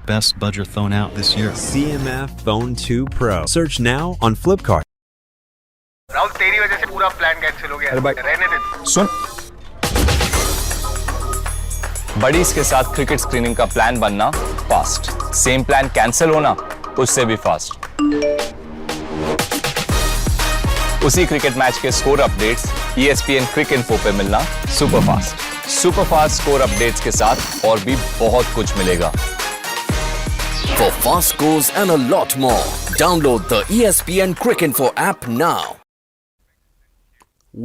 best budget phone out this year. CMF Phone 2 Pro. Search now on Flipkart. Rahul तेरी वजह से पूरा plan cancel हो गया। अरे भाई रहने दे। सुन, बडीज के साथ क्रिकेट स्क्रीनिंग का प्लान बनना फास्ट, सेम प्लान कैंसिल होना उससे भी फास्ट। उसी क्रिकेट मैच के स्कोर अपडेट्स ESPN क्रिक इन्फो पे मिलना सुपर फास्ट स्कोर अपडेट्स के साथ और भी बहुत कुछ मिलेगा। For fast scores and a lot more, download the ESPN Crick Info app now.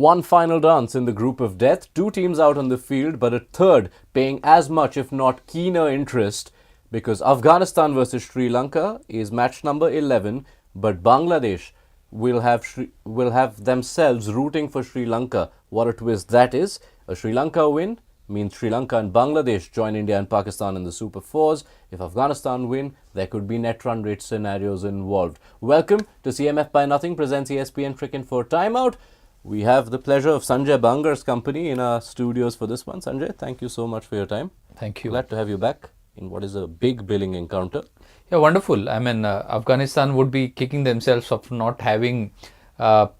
One final dance in the group of death, two teams out on the field, but a third paying as much if not keener interest, because Afghanistan versus Sri Lanka is match number 11, but Bangladesh will have themselves rooting for Sri Lanka. What a twist that is. A Sri Lanka win means Sri Lanka and Bangladesh join India and Pakistan in the Super Fours. If Afghanistan win, there could be net run rate scenarios involved. Welcome to CMF by Nothing presents ESPN Cricket for Timeout. We have the pleasure of Sanjay Bangar's company in our studios for this one. Sanjay, thank you so much for your time. Thank you. Glad to have you back in what is a big billing encounter. Yeah, wonderful. I mean, Afghanistan would be kicking themselves of not having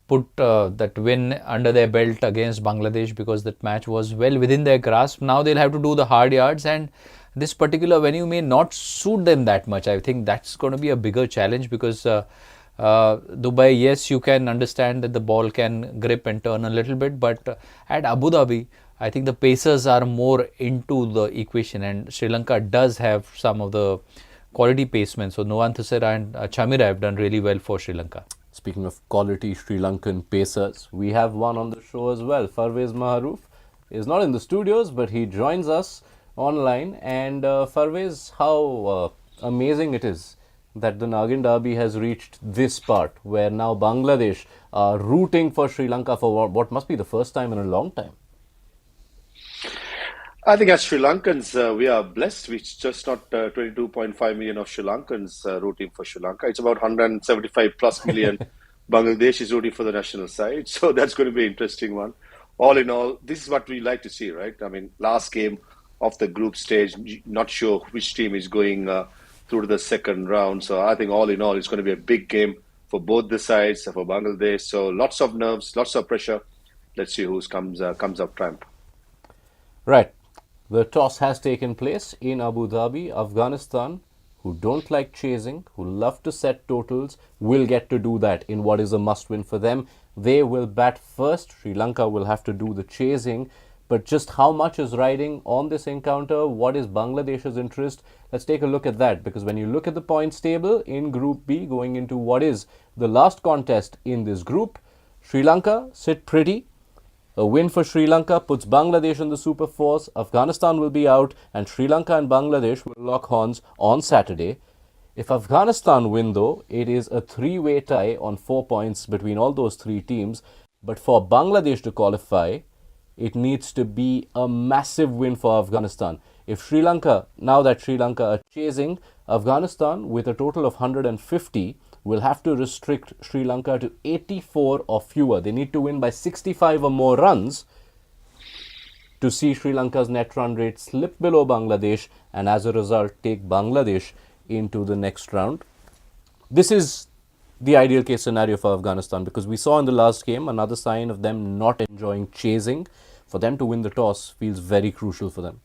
put that win under their belt against Bangladesh, because that match was well within their grasp. Now they'll have to do the hard yards, and this particular venue may not suit them that much. I think that's going to be a bigger challenge, because Dubai, yes, you can understand that the ball can grip and turn a little bit, but at Abu Dhabi, I think the pacers are more into the equation, and Sri Lanka does have some of the quality pacemen. So Nuwan Thisara and Chamira have done really well for Sri Lanka. Speaking of quality Sri Lankan pacers, we have one on the show as well. Farveez Maharoof is not in the studios, but he joins us online. And Farveez, how amazing it is that the Nagin Derby has reached this part, where now Bangladesh are rooting for Sri Lanka for what must be the first time in a long time. I think as Sri Lankans, we are blessed. It's just not 22.5 million of Sri Lankans rooting for Sri Lanka. It's about 175 plus million Bangladesh is rooting for the national side. So that's going to be an interesting one. All in all, this is what we like to see, right? I mean, last game of the group stage, not sure which team is going through to the second round. So I think all in all, it's going to be a big game for both the sides, for Bangladesh. So lots of nerves, lots of pressure. Let's see who comes up trump. Right. The toss has taken place in Abu Dhabi. Afghanistan, who don't like chasing, who love to set totals, will get to do that in what is a must-win for them. They will bat first. Sri Lanka will have to do the chasing. But just how much is riding on this encounter? What is Bangladesh's interest? Let's take a look at that, because when you look at the points table in Group B, going into what is the last contest in this group, Sri Lanka sit pretty. A win for Sri Lanka puts Bangladesh in the Super Fours. Afghanistan will be out, and Sri Lanka and Bangladesh will lock horns on Saturday. If Afghanistan win, though, it is a three-way tie on 4 points between all those three teams. But for Bangladesh to qualify, it needs to be a massive win for Afghanistan. If Sri Lanka, now that Sri Lanka are chasing, Afghanistan with a total of 150 will have to restrict Sri Lanka to 84 or fewer. They need to win by 65 or more runs to see Sri Lanka's net run rate slip below Bangladesh, and as a result take Bangladesh into the next round. This is the ideal case scenario for Afghanistan, because we saw in the last game another sign of them not enjoying chasing. For them to win the toss feels very crucial for them.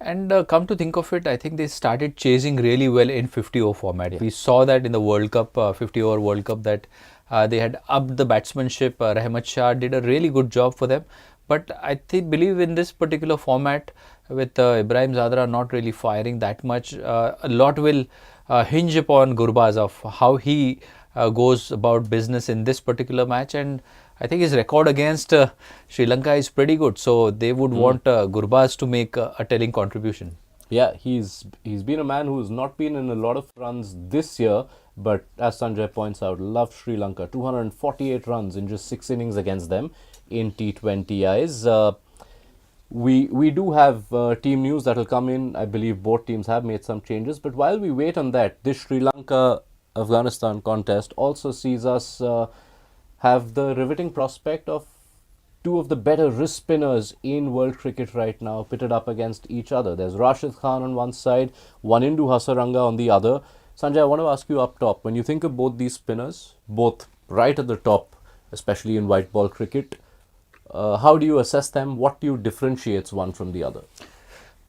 And come to think of it, I think they started chasing really well in 50-over format. Yeah. We saw that in the World Cup, 50-over World Cup, that they had upped the batsmanship. Rahmat Shah did a really good job for them. But I believe in this particular format, with Ibrahim Zadra not really firing that much, a lot will hinge upon Gurbaz of how he goes about business in this particular match. And I think his record against Sri Lanka is pretty good. So they would want Gurbaz to make a telling contribution. Yeah, he's been a man who's not been in a lot of runs this year, but as Sanjay points out, loved Sri Lanka. 248 runs in just 6 innings against them in T20Is. We do have team news that will come in. I believe both teams have made some changes. But while we wait on that, this Sri Lanka-Afghanistan contest also sees us have the riveting prospect of two of the better wrist spinners in world cricket right now pitted up against each other. There's Rashid Khan on one side, Wanindu Hasaranga on the other. Sanjay, I want to ask you up top, when you think of both these spinners, both right at the top, especially in white ball cricket, how do you assess them? What do you differentiates one from the other?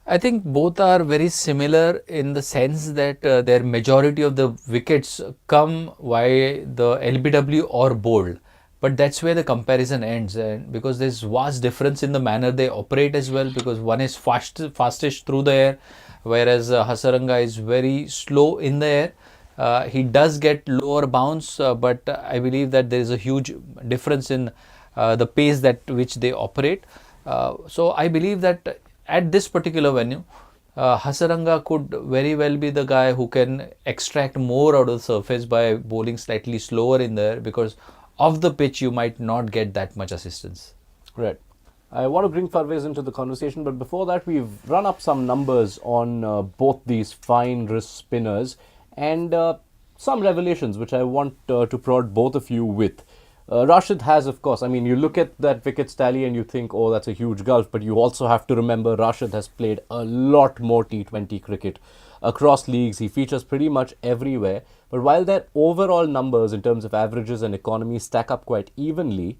I think both are very similar in the sense that their majority of the wickets come via the LBW or bowled. But that's where the comparison ends, and because there's vast difference in the manner they operate as well, because one is fastest through the air, whereas Hasaranga is very slow in the air. He does get lower bounce, but I believe that there is a huge difference in the pace that which they operate. So I believe that at this particular venue, Hasaranga could very well be the guy who can extract more out of the surface by bowling slightly slower in there, because off the pitch you might not get that much assistance. Right. I want to bring Farveez into the conversation, but before that, we've run up some numbers on both these fine wrist spinners and some revelations which I want to prod both of you with. Rashid has, of course, I mean, you look at that wickets tally and you think, oh, that's a huge gulf, but you also have to remember Rashid has played a lot more T20 cricket across leagues. He features pretty much everywhere. But while their overall numbers in terms of averages and economy stack up quite evenly,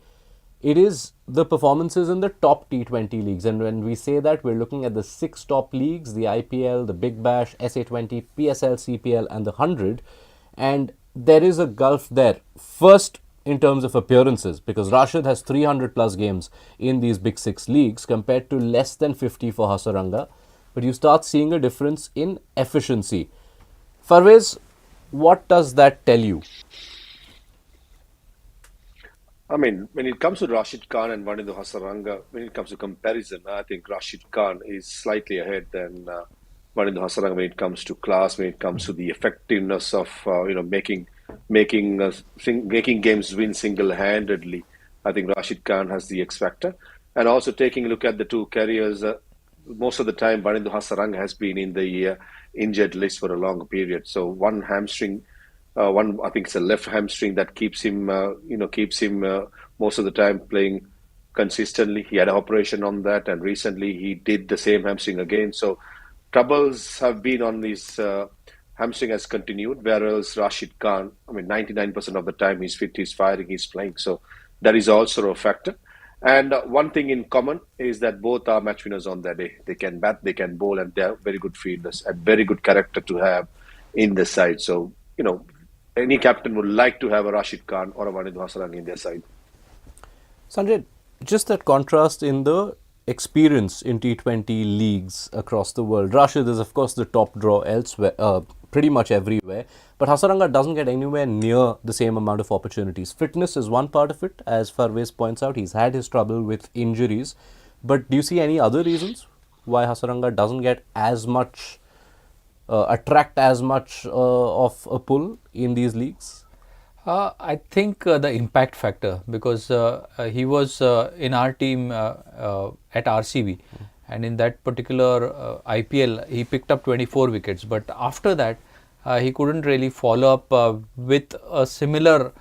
it is the performances in the top T20 leagues. And when we say that, we're looking at the 6 top leagues, the IPL, the Big Bash, SA20, PSL, CPL and the 100. And there is a gulf there. First, in terms of appearances, because Rashid has 300 plus games in these big 6 leagues compared to less than 50 for Hasaranga. But you start seeing a difference in efficiency. Farveez, what does that tell you? I mean, when it comes to Rashid Khan and Wanindu Hasaranga, when it comes to comparison, I think Rashid Khan is slightly ahead than Wanindu Hasaranga when it comes to class, when it comes to the effectiveness of making games win single-handedly. I think Rashid Khan has the X factor, and also taking a look at the two careers. Most of the time, Wanindu Hasaranga has been in the injured list for a long period. So one hamstring. I think it's a left hamstring that keeps him most of the time playing consistently. He had an operation on that, and recently he did the same hamstring again. So troubles have been on his hamstring has continued. Whereas Rashid Khan, I mean, 99% of the time he's fit, he's firing, he's playing. So that is also a factor. And one thing in common is that both are match winners on their day. They can bat, they can bowl, and they're very good fielders and very good character to have in the side. So, any captain would like to have a Rashid Khan or a Wanindu Hasaranga in their side. Sanjay, just that contrast in the experience in T20 leagues across the world. Rashid is, of course, the top draw elsewhere, pretty much everywhere. But Hasaranga doesn't get anywhere near the same amount of opportunities. Fitness is one part of it. As Farveez points out, he's had his trouble with injuries. But do you see any other reasons why Hasaranga doesn't get as much attract as much of a pull in these leagues? I think the impact factor, because he was in our team at RCB, and in that particular IPL he picked up 24 wickets, but after that he couldn't really follow up with a similar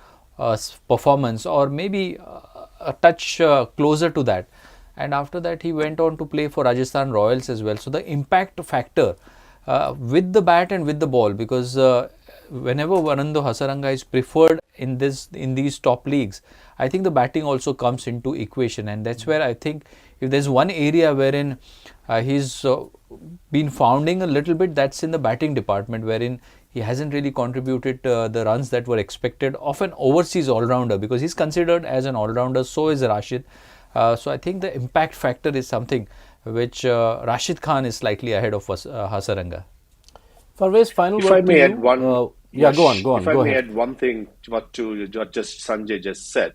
performance, or maybe a touch closer to that, and after that he went on to play for Rajasthan Royals as well. So the impact factor with the bat and with the ball, because whenever Wanindu Hasaranga is preferred in these top leagues, I think the batting also comes into equation, and that's where I think if there's one area wherein he's been founding a little bit, that's in the batting department, wherein he hasn't really contributed the runs that were expected of an overseas all-rounder, because he's considered as an all-rounder, so is Rashid. So I think the impact factor is something which Rashid Khan is slightly ahead of Hasaranga. Farveez, final If word I may to add you. one, Go on. If I may add one thing to what Sanjay just said,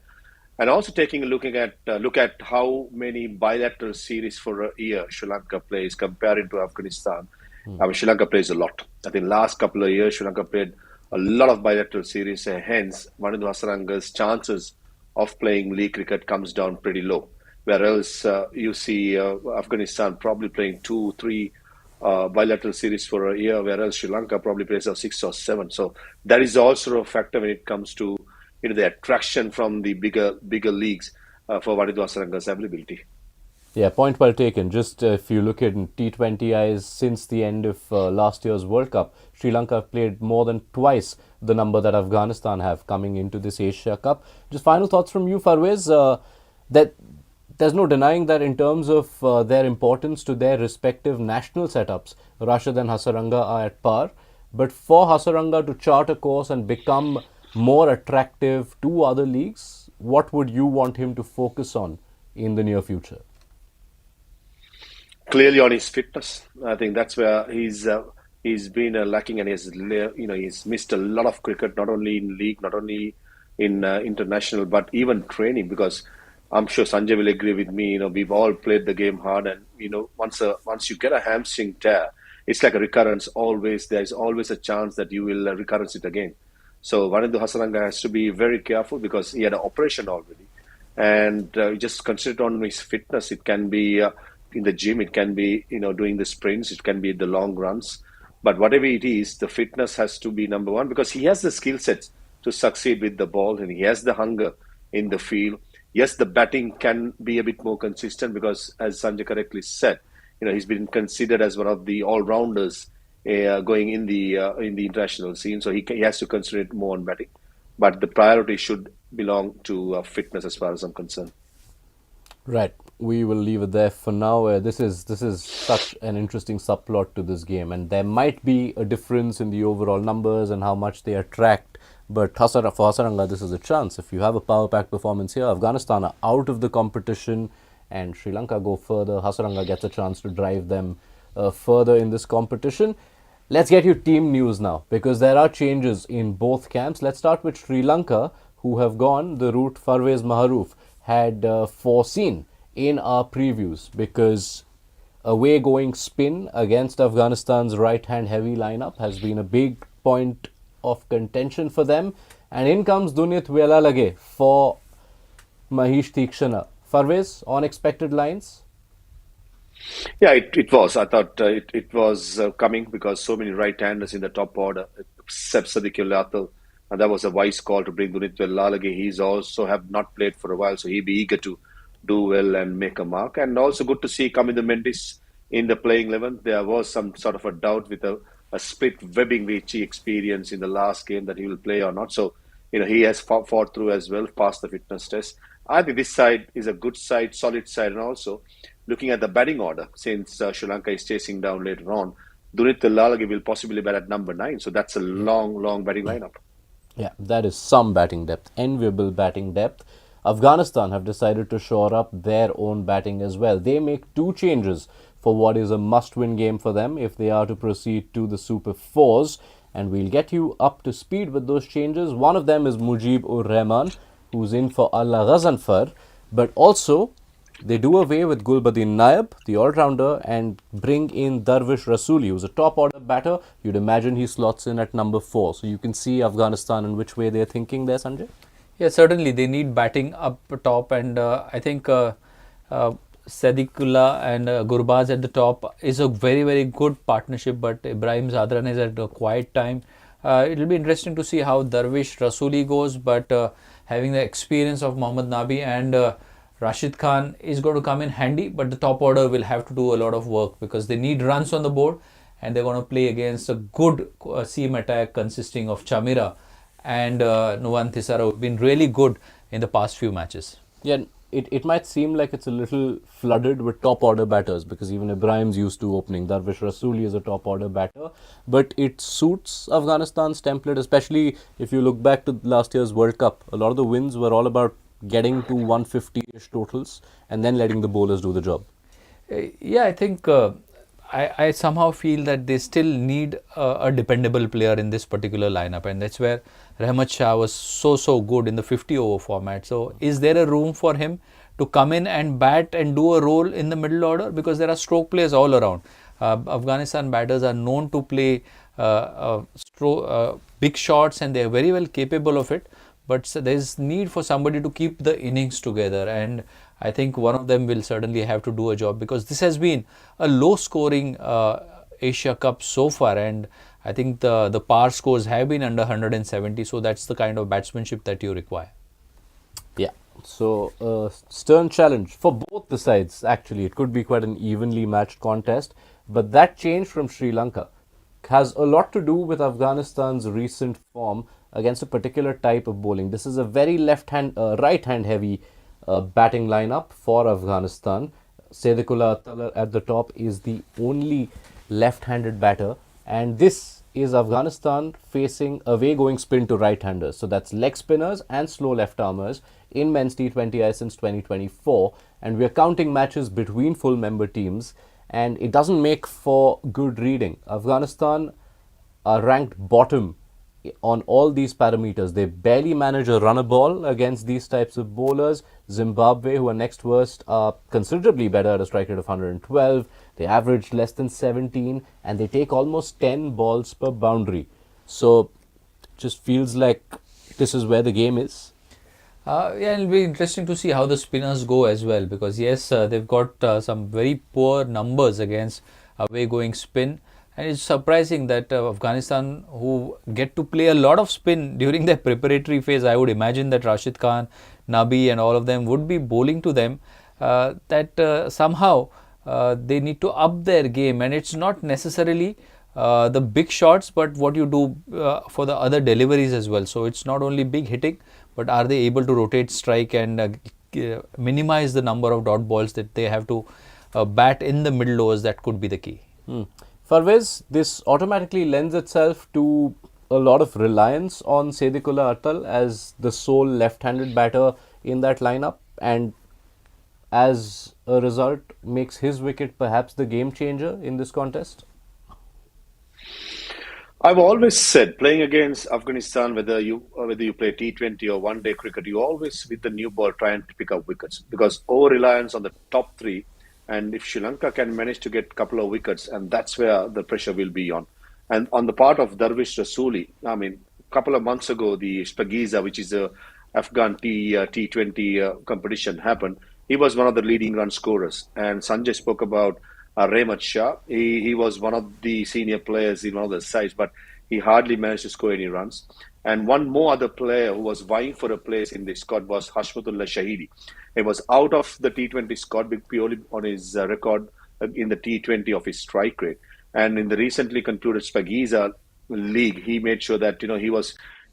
and also taking a look at how many bilateral series for a year Sri Lanka plays comparing to Afghanistan. I mean, Sri Lanka plays a lot. I think last couple of years Sri Lanka played a lot of bilateral series, and hence Wanindu Hasaranga's chances of playing league cricket comes down pretty low. Whereas you see Afghanistan probably playing 2-3 bilateral series for a year, whereas Sri Lanka probably plays 6 or 7. So that is also a factor when it comes to the attraction from the bigger leagues. for Wanindu Hasaranga's availability. Yeah, point well taken. Just if you look at T20 eyes, since the end of last year's World Cup, Sri Lanka have played more than twice the number that Afghanistan have coming into this Asia Cup. Just final thoughts from you, Farveez. That there's no denying that in terms of their importance to their respective national setups, Rashid and Hasaranga are at par. But for Hasaranga to chart a course and become more attractive to other leagues, what would you want him to focus on in the near future? Clearly on his fitness, I think that's where he's been lacking, and he's missed a lot of cricket, not only in league, not only in international, but even training. Because I'm sure Sanjay will agree with me. We've all played the game hard, and once you get a hamstring tear, it's like a recurrence. There's always a chance that you will recurrence it again. So Wanindu Hasaranga has to be very careful because he had an operation already, and just consider on his fitness. It can be in the gym, it can be doing the sprints, it can be the long runs, but whatever it is, the fitness has to be number one, because he has the skill sets to succeed with the ball, and he has the hunger in the field. Yes, the batting can be a bit more consistent because, as Sanjay correctly said, he's been considered as one of the all-rounders going in the international scene, so he has to concentrate more on batting, but the priority should belong to fitness as far as I'm concerned. Right. We will leave it there for now. This is such an interesting subplot to this game, and there might be a difference in the overall numbers and how much they attract. But for Hasaranga, this is a chance. If you have a power pack performance here, Afghanistan are out of the competition, and Sri Lanka go further. Hasaranga gets a chance to drive them further in this competition. Let's get you team news now, because there are changes in both camps. Let's start with Sri Lanka, who have gone the route Farveez Maharoof had foreseen in our previews, because away going spin against Afghanistan's right hand heavy lineup has been a big point of contention for them, and in comes Dunit Velalage for Mahesh Theekshana. Farveez, unexpected lines? Yeah, it was. I thought it was coming because so many right-handers in the top order, except Sadiq Athal, and that was a wise call to bring Dunit Velalage. He's also have not played for a while, so he'd be eager to do well and make a mark. And also good to see Kamindu Mendis in the playing 11. There was some sort of a doubt with a split webbing which he experienced in the last game that he will play or not. So, he has fought through as well, passed the fitness test. I think this side is a good side, solid side, and also looking at the batting order, since Sri Lanka is chasing down later on, Dunit Velalage will possibly bat at number 9. So that's a long batting lineup. Yeah, that is some batting depth, enviable batting depth. Afghanistan have decided to shore up their own batting as well. They make 2 changes for what is a must-win game for them if they are to proceed to the Super 4s, and we'll get you up to speed with those changes. One of them is Mujib-ur-Rahman, who's in for Allah Ghazanfar, but also they do away with Gulbuddin Naib, the all-rounder, and bring in Darvish Rasuli, who's a top-order batter. You'd imagine he slots in at number 4. So you can see Afghanistan and which way they're thinking there, Sanjay? Yeah, certainly they need batting up top, and I think Sadiqullah and Gurbaz at the top is a very good partnership, but Ibrahim Zadran is at a quiet time. It will be interesting to see how Darvish Rasuli goes, but having the experience of Mohammad Nabi and Rashid Khan is going to come in handy, but the top order will have to do a lot of work because they need runs on the board, and they're going to play against a good seam attack consisting of Chamira and Nuwan Thisara, who've been really good in the past few matches. Yeah, it might seem like it's a little flooded with top order batters because even Ibrahim's used to opening. Darvish Rasuli is a top order batter, but it suits Afghanistan's template, especially if you look back to last year's World Cup. A lot of the wins were all about getting to 150-ish totals and then letting the bowlers do the job. Yeah, I think I somehow feel that they still need a dependable player in this particular lineup, and that's where Rahmat Shah was so good in the 50-over format. So is there a room for him to come in and bat and do a role in the middle order? Because there are stroke players all around. Afghanistan batters are known to play big shots, and they are very well capable of it. But there is need for somebody to keep the innings together, and I think one of them will certainly have to do a job because this has been a low-scoring Asia Cup so far, and I think the par scores have been under 170, so that's the kind of batsmanship that you require. Yeah, So, stern challenge for both the sides, actually. It could be quite an evenly matched contest. But that change from Sri Lanka has a lot to do with Afghanistan's recent form against a particular type of bowling. This is a very right hand heavy batting lineup for Afghanistan. Sedikula Attal at the top is the only left handed batter, and this is Afghanistan facing away going spin to right handers. So that's leg spinners and slow left armers in men's T20I since 2024. And we're counting matches between full member teams, and it doesn't make for good reading. Afghanistan are ranked bottom on all these parameters. They barely manage a runner ball against these types of bowlers. Zimbabwe, who are next worst, are considerably better at a strike rate of 112. They average less than 17, and they take almost 10 balls per boundary. So, just feels like this is where the game is. Yeah, it'll be interesting to see how the spinners go as well, because yes, they've got some very poor numbers against away going spin, and it's surprising that Afghanistan, who get to play a lot of spin during their preparatory phase, I would imagine that Rashid Khan, Nabi and all of them would be bowling to them, that somehow they need to up their game, and it's not necessarily the big shots, but what you do for the other deliveries as well. So it's not only big hitting, but are they able to rotate strike and minimize the number of dot balls that they have to bat in the middle overs? That could be the key. Farveez, this automatically lends itself to a lot of reliance on Sedikula Attal as the sole left-handed batter in that lineup, and as a result makes his wicket perhaps the game changer in this contest. I've always said, playing against Afghanistan, whether you play T20 or one day cricket, you always with the new ball try and pick up wickets, because over reliance on the top three, and if Sri Lanka can manage to get a couple of wickets, and that's where the pressure will be on. And on the part of Darvish Rasuli, I mean, a couple of months ago, the Spagiza, which is a Afghan T20 competition, happened. He was one of the leading run scorers, and Sanjay spoke about Rehmat Shah. He was one of the senior players in one of the sides, but he hardly managed to score any runs. And one more other player who was vying for a place in the squad was Hashmatullah Shahidi. He was out of the T20 squad purely on his record in the T20 of his strike rate. And in the recently concluded Spagiza league, he made sure that he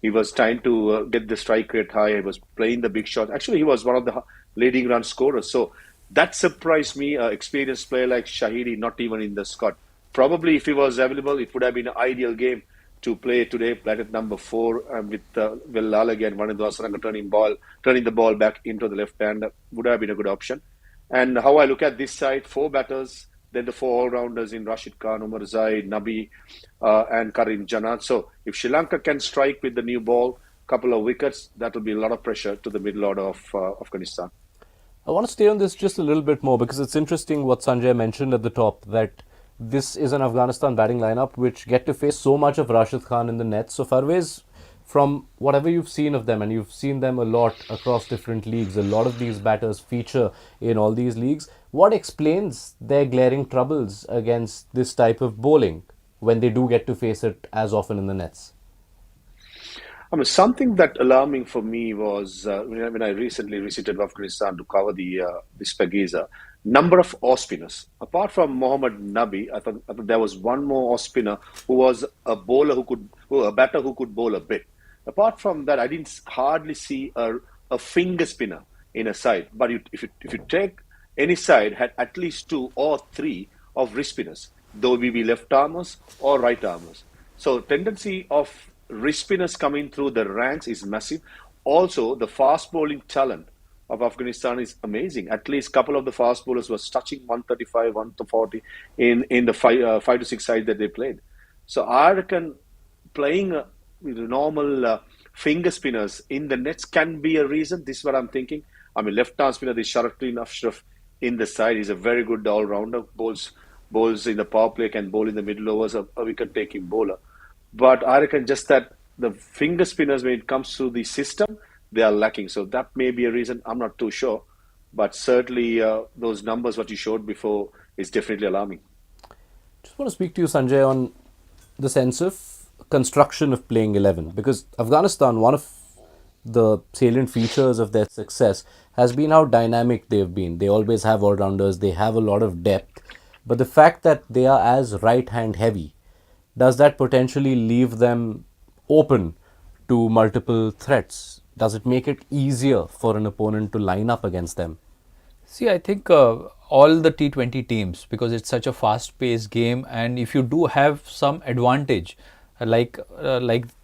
was trying to get the strike rate high. He was playing the big shot. Actually, he was one of the leading run scorers. So that surprised me. Experienced player like Shahidi, not even in the squad. Probably if he was available, it would have been an ideal game to play today. Played at number 4 with Will Lalaga and Vanidhu Asaranga turning the ball back into the left hand would have been a good option. And how I look at this side, 4 batters, then the 4 all-rounders in Rashid Khan, Umar Zaid, Nabi, and Karim Janat. So if Sri Lanka can strike with the new ball, couple of wickets, that will be a lot of pressure to the middle order of Afghanistan. I want to stay on this just a little bit more, because it's interesting what Sanjay mentioned at the top, that this is an Afghanistan batting lineup which get to face so much of Rashid Khan in the net. So Farveez, from whatever you've seen of them, and you've seen them a lot across different leagues, a lot of these batters feature in all these leagues, what explains their glaring troubles against this type of bowling when they do get to face it as often in the nets? I mean, something that alarming for me was when I recently visited Afghanistan to cover the Spagiza, number of off spinners. Apart from Mohammad Nabi, I thought there was one more off spinner who was a batter who could bowl a bit. Apart from that, I didn't hardly see a finger spinner in a side. But if you take any side, had at least 2 or 3 of wrist spinners, though we be left armers or right armers. So tendency of wrist spinners coming through the ranks is massive. Also, the fast bowling talent of Afghanistan is amazing. At least a couple of the fast bowlers was touching 135, 140 in the 5 to 6 sides that they played. So I reckon playing with normal finger spinners in the nets can be a reason. This is what I'm thinking. I mean, left arm spinner, the Sharafuddin Ashraf in the side is a very good all-rounder. Bowls in the power play, can bowl in the middle overs, a wicket-taking bowler. But I reckon just that the finger spinners, when it comes to the system, they are lacking. So that may be a reason. I'm not too sure. But certainly those numbers, what you showed before, is definitely alarming. Just want to speak to you, Sanjay, on the sense of construction of playing 11. Because Afghanistan, one of the salient features of their success has been how dynamic they've been. They always have all-rounders, they have a lot of depth. But the fact that they are as right-hand heavy, does that potentially leave them open to multiple threats? Does it make it easier for an opponent to line up against them? See, I think all the T20 teams, because it's such a fast-paced game, and if you do have some advantage, like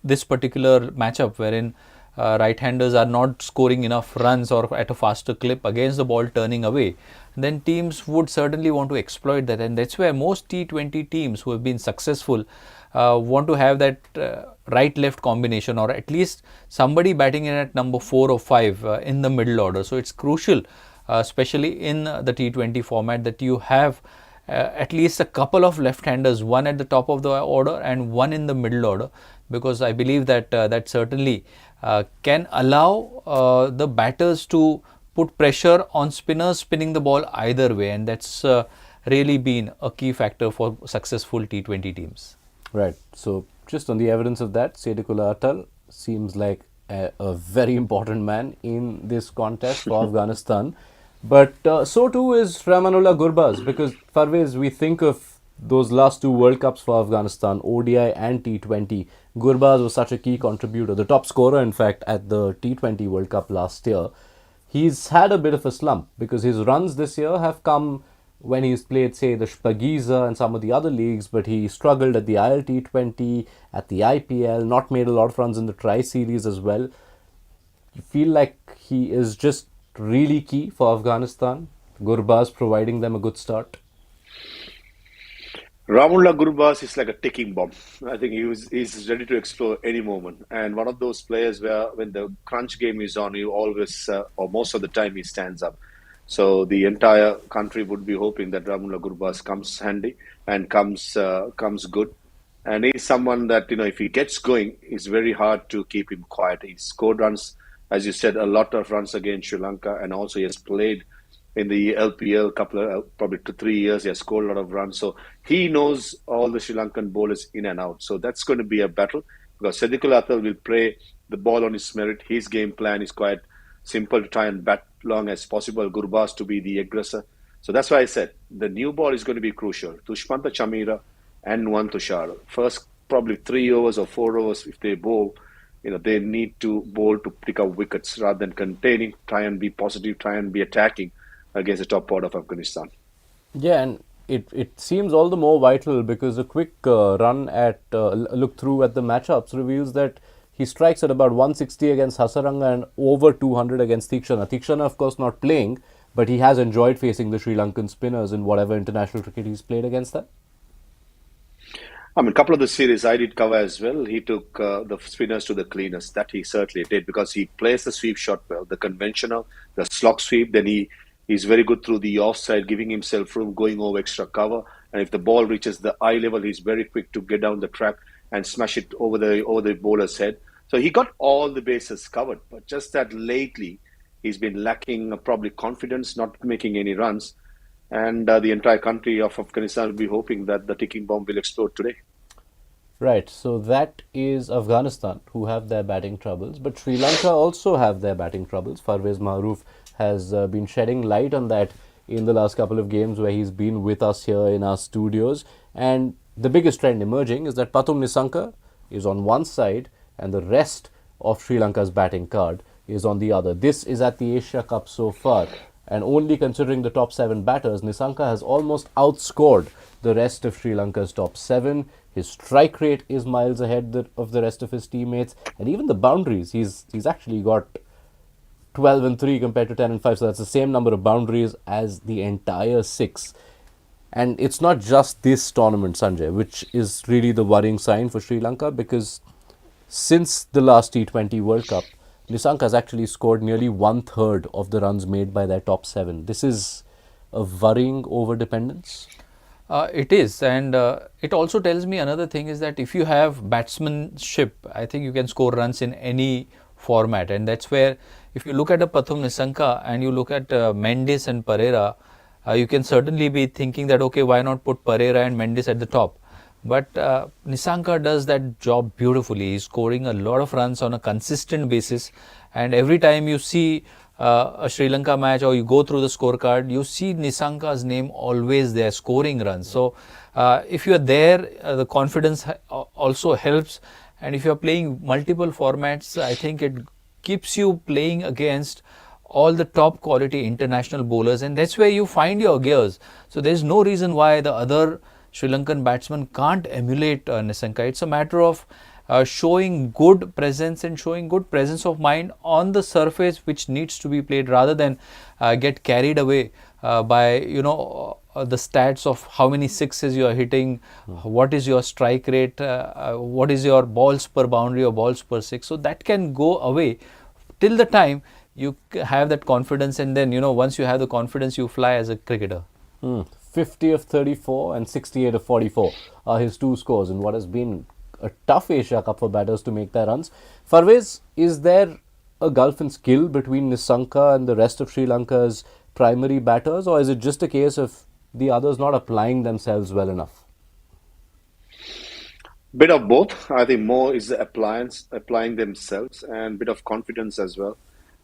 this particular matchup wherein right-handers are not scoring enough runs or at a faster clip against the ball turning away, then teams would certainly want to exploit that, and that's where most T20 teams who have been successful want to have that right-left combination, or at least somebody batting in at number 4 or 5 in the middle order. So it's crucial, especially in the T20 format, that you have at least a couple of left-handers, one at the top of the order and one in the middle order, because I believe that that certainly can allow the batters to put pressure on spinners spinning the ball either way, and that's really been a key factor for successful T20 teams. Right. So just on the evidence of that, Sedikula Atal seems like a very important man in this contest for Afghanistan. But so too is Rahmanullah Gurbaz, because Farveez, we think of those last 2 World Cups for Afghanistan, ODI and T20. Gurbaz was such a key contributor, the top scorer in fact at the T20 World Cup last year. He's had a bit of a slump because his runs this year have come when he's played, say, the Spagiza and some of the other leagues, but he struggled at the ILT20, at the IPL, not made a lot of runs in the Tri-Series as well. You feel like he is just really key for Afghanistan, Gurbaz providing them a good start? Rahmanullah Gurbaz is like a ticking bomb. I think he's ready to explore any moment. And one of those players where when the crunch game is on, you always, or most of the time, he stands up. So the entire country would be hoping that Rahmanullah Gurbaz comes handy and comes good. And he's someone that, if he gets going, it's very hard to keep him quiet. He scored runs, as you said, a lot of runs against Sri Lanka, and also he has played in the LPL probably 2 3 years. He has scored a lot of runs. So he knows all the Sri Lankan bowlers in and out. So that's going to be a battle, because Sedikula Atal will play the ball on his merit. His game plan is quite simple, to try and bat long as possible, Gurbaz to be the aggressor. So that's why I said the new ball is going to be crucial. Dushmanta Chamira and Nuwan Tushar. First, probably 3 overs or 4 overs, if they bowl, they need to bowl to pick up wickets rather than containing, try and be positive, try and be attacking against the top part of Afghanistan. Yeah, and it seems all the more vital because a quick run at look through at the matchups reveals that he strikes at about 160 against Hasaranga and over 200 against Thikshana. Thikshana, of course, not playing, but he has enjoyed facing the Sri Lankan spinners in whatever international cricket he's played against them. A couple of the series I did cover as well. He took the spinners to the cleaners. That he certainly did, because he plays the sweep shot well, the conventional, the slog sweep. Then he's very good through the offside, giving himself room, going over extra cover. And if the ball reaches the eye level, he's very quick to get down the track and smash it over the bowler's head. So he got all the bases covered, but just that lately he's been lacking probably confidence, not making any runs. And the entire country of Afghanistan will be hoping that the ticking bomb will explode today. Right, so that is Afghanistan, who have their batting troubles, but Sri Lanka also have their batting troubles. Farveez Maharoof has been shedding light on that in the last couple of games where he's been with us here in our studios. And the biggest trend emerging is that Pathum Nissanka is on one side and the rest of Sri Lanka's batting card is on the other. This is at the Asia Cup so far, and only considering the top 7 batters, Nissanka has almost outscored the rest of Sri Lanka's top 7. His strike rate is miles ahead of the rest of his teammates, and even the boundaries, he's actually got 12 and 3 compared to 10 and 5, so that's the same number of boundaries as the entire 6. And it's not just this tournament, Sanjay, which is really the worrying sign for Sri Lanka, because since the last T20 World Cup, Nissanka has actually scored nearly 1/3 of the runs made by their top 7. This is a worrying overdependence. It is, and it also tells me another thing is that if you have batsmanship, I think you can score runs in any format, and that's where if you look at a Pathum Nissanka and you look at Mendes and Pereira, you can certainly be thinking that, okay, why not put Pereira and Mendes at the top? But Nissanka does that job beautifully. He's scoring a lot of runs on a consistent basis, and every time you see a Sri Lanka match or you go through the scorecard, you see Nissanka's name always there, scoring runs. So if you are there, the confidence also helps. And if you are playing multiple formats, I think it keeps you playing against all the top quality international bowlers, and that's where you find your gears. So there's no reason why the other Sri Lankan batsmen can't emulate Nissanka. It's a matter of showing good presence and showing good presence of mind on the surface which needs to be played, rather than get carried away by the stats of how many sixes you are hitting, what is your strike rate, what is your balls per boundary or balls per six. So that can go away till the time you have that confidence, and then once you have the confidence, you fly as a cricketer. 50 of 34 and 68 of 44 are his two scores in what has been a tough Asia Cup for batters to make their runs. Farveez, is there a gulf in skill between Nissanka and the rest of Sri Lanka's primary batters, or is it just a case of the others not applying themselves well enough? Bit of both. I think more is the applying themselves, and bit of confidence as well.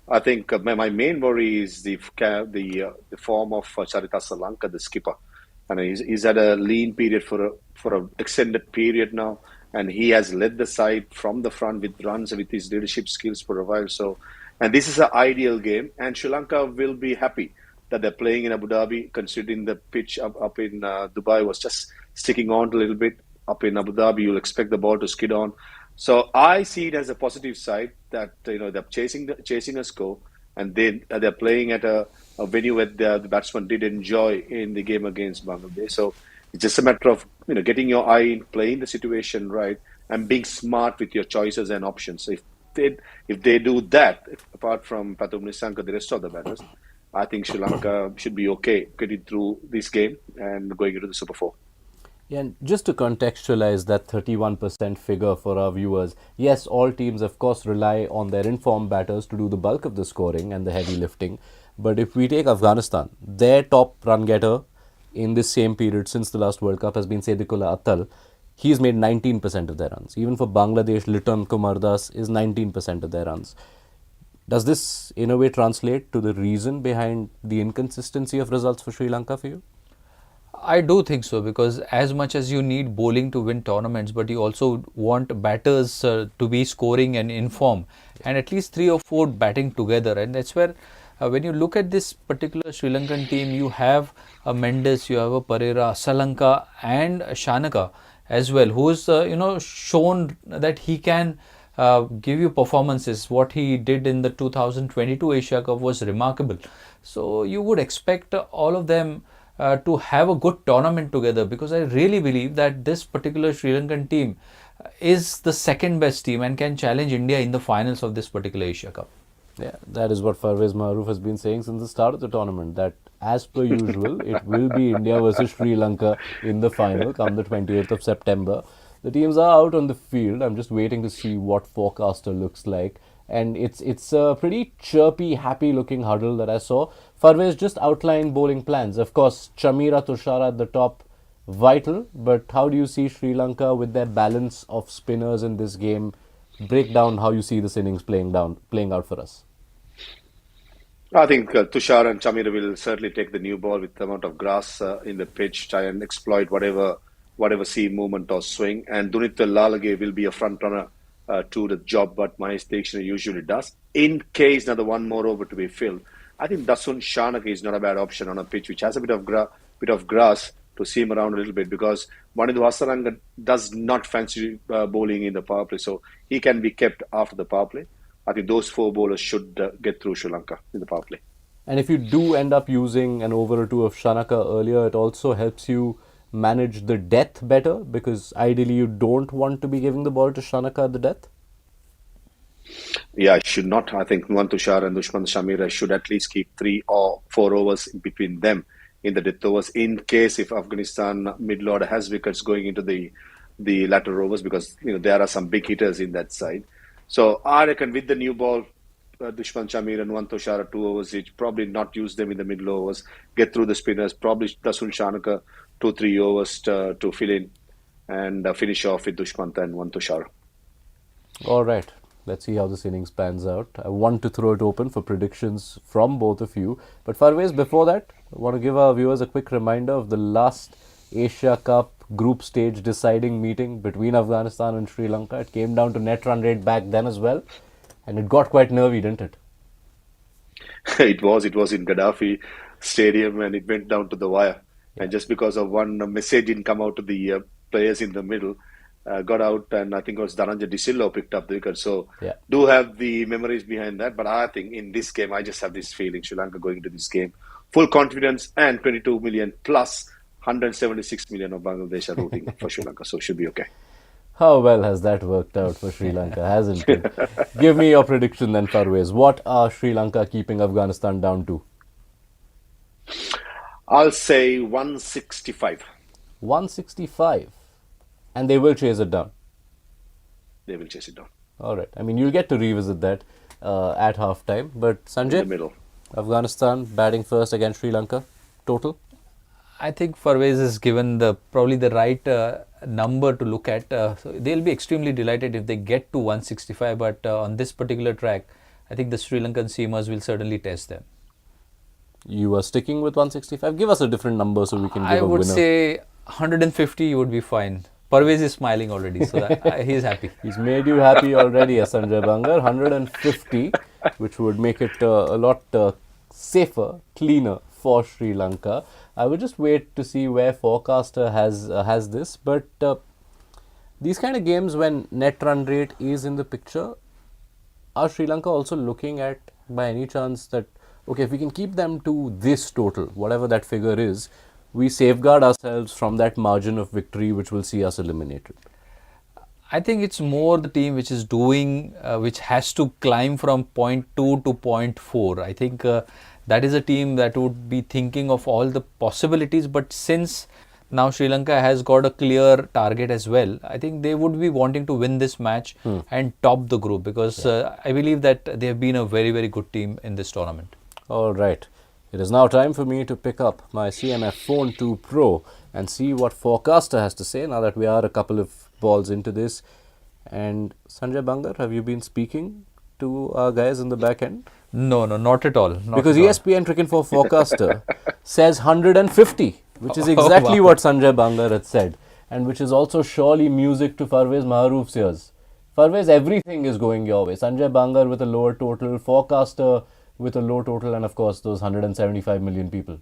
I think my main worry is the form of Charita Salanka, the skipper. And he's had a lean period for a extended period now, and he has led the side from the front with runs with his leadership skills for a while. So, and this is an ideal game, and Sri Lanka will be happy that they're playing in Abu Dhabi, considering the pitch up in Dubai was just sticking on a little bit. Up in Abu Dhabi, you'll expect the ball to skid on. So I see it as a positive side that they're chasing a score, and they're playing at a venue where the batsman did enjoy in the game against Bangladesh. So it's just a matter of getting your eye in, playing the situation right, and being smart with your choices and options. So if they do that, apart from Pathum Nissanka, the rest of the batters, I think Sri Lanka should be okay getting through this game and going into the Super 4. Yeah, and just to contextualize that 31% figure for our viewers, yes, all teams of course rely on their informed batters to do the bulk of the scoring and the heavy lifting. But if we take Afghanistan, their top run getter in this same period since the last World Cup has been Sedikullah Atal. He's made 19% of their runs. Even for Bangladesh, Liton Kumar Das is 19% of their runs. Does this in a way translate to the reason behind the inconsistency of results for Sri Lanka for you? I do think so, because as much as you need bowling to win tournaments, but you also want batters to be scoring and in form, and at least 3 or 4 batting together. And that's where when you look at this particular Sri Lankan team, you have a Mendes, you have a Pereira, Salanka and Shanaka as well, who's shown that he can give you performances. What he did in the 2022 Asia Cup was remarkable. So you would expect all of them to have a good tournament together, because I really believe that this particular Sri Lankan team is the second best team and can challenge India in the finals of this particular Asia Cup. Yeah, that is what Farveez Maharoof has been saying since the start of the tournament, that as per usual, it will be India versus Sri Lanka in the final come the 28th of September. The teams are out on the field. I'm just waiting to see what forecaster looks like. And it's a pretty chirpy, happy-looking huddle that I saw. Farveez just outlined bowling plans. Of course, Chamira, Tushara at the top, vital. But how do you see Sri Lanka with their balance of spinners in this game? Break down how you see this innings playing out for us. I think Tushar and Chamira will certainly take the new ball with the amount of grass in the pitch, try and exploit whatever seam movement or swing. And Dunitha Lalage will be a front runner to the job what Mahesh Dekshina usually does. In case another one more over to be filled, I think Dasun Shanaka is not a bad option on a pitch which has a bit of grass to seam around a little bit, because Wanidhu Hasaranga does not fancy bowling in the power play, so he can be kept after the power play. I think those 4 bowlers should get through Sri Lanka in the power play. And if you do end up using an over or 2 of Shanaka earlier, it also helps you manage the death better, because ideally you don't want to be giving the ball to Shanaka at the death. Yeah, I should not. I think Nuwan Tushar and Dushman Shamira should at least keep 3 or 4 overs between them in the death overs, in case if Afghanistan middle order has wickets going into the latter overs, because there are some big hitters in that side. So I reckon with the new ball, Dushman Shamir and Nuwan Tushar 2 overs each, probably not use them in the middle overs, get through the spinners, probably Dasun Shanaka 2-3 overs to fill in, and finish off with Dushmanta and one Tushar. All right. Let's see how this innings pans out. I want to throw it open for predictions from both of you. But Farveez, before that, I want to give our viewers a quick reminder of the last Asia Cup group stage deciding meeting between Afghanistan and Sri Lanka. It came down to net run rate back then as well. And it got quite nervy, didn't it? It was in Gaddafi Stadium, and it went down to the wire. And just because of one message didn't come out to the players in the middle, got out, and I think it was Dhananjay De Silva who picked up the wicket. So do have the memories behind that. But I think in this game, I just have this feeling Sri Lanka going into this game full confidence, and 22 million plus 176 million of Bangladesh are rooting for Sri Lanka. So it should be okay. How well has that worked out for Sri Lanka, hasn't it? Give me your prediction then, Farveez. What are Sri Lanka keeping Afghanistan down to? I'll say 165. 165. And they will chase it down. They will chase it down. All right. I mean, you'll get to revisit that at half-time. But Sanjay, In the middle. Afghanistan batting first against Sri Lanka. Total? I think Farveez is given probably the right number to look at. So they'll be extremely delighted if they get to 165. But on this particular track, I think the Sri Lankan seamers will certainly test them. You are sticking with 165? Give us a different number so we can give a winner. I would say 150 would be fine. Farveez is smiling already, so he's happy. He's made you happy already, Sanjay Bangar. 150, which would make it a lot safer, cleaner for Sri Lanka. I will just wait to see where forecaster has this. But these kind of games when net run rate is in the picture, are Sri Lanka also looking at, by any chance, that, okay, if we can keep them to this total, whatever that figure is, we safeguard ourselves from that margin of victory which will see us eliminated? I think it's more the team which is doing, which has to climb from 0.2 to 0.4. I think that is a team that would be thinking of all the possibilities. But since now Sri Lanka has got a clear target as well, I think they would be wanting to win this match and top the group, because I believe that they have been a very, very good team in this tournament. All right. It is now time for me to pick up my CMF Phone 2 Pro and see what forecaster has to say now that we are a couple of balls into this. And Sanjay Bangar, have you been speaking to our guys in the back end? No, not at all. Because ESPN Cricket 4 forecaster says 150, which is exactly what Sanjay Bangar had said, and which is also surely music to Farveez Maharoof's ears. Farveez, everything is going your way. Sanjay Bangar with a lower total, forecaster with a low total, and of course those 175 million people.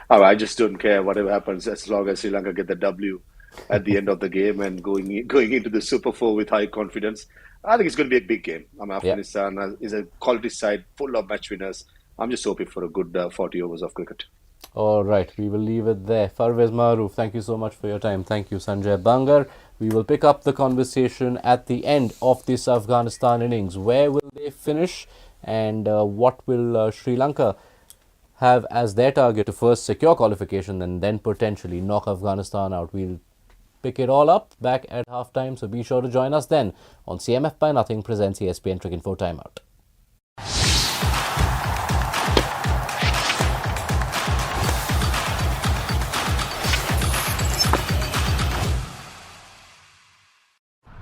I just don't care whatever happens as long as Sri Lanka get the W at the end of the game and going into the Super 4 with high confidence. I think it's going to be a big game. Afghanistan is a quality side full of match winners. I'm just hoping for a good 40 overs of cricket. All right, we will leave it there. Farveez Maharoof, thank you so much for your time. Thank you, Sanjay Bangar. We will pick up the conversation at the end of this Afghanistan innings. Where will they finish, and what will Sri Lanka have as their target to first secure qualification and then potentially knock Afghanistan out? We'll pick it all up back at halftime, so be sure to join us then on CMF by Nothing presents ESPN Cricket 4 Timeout.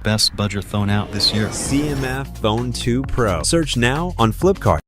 Best budget phone out this year. CMF Phone 2 Pro. Search now on Flipkart.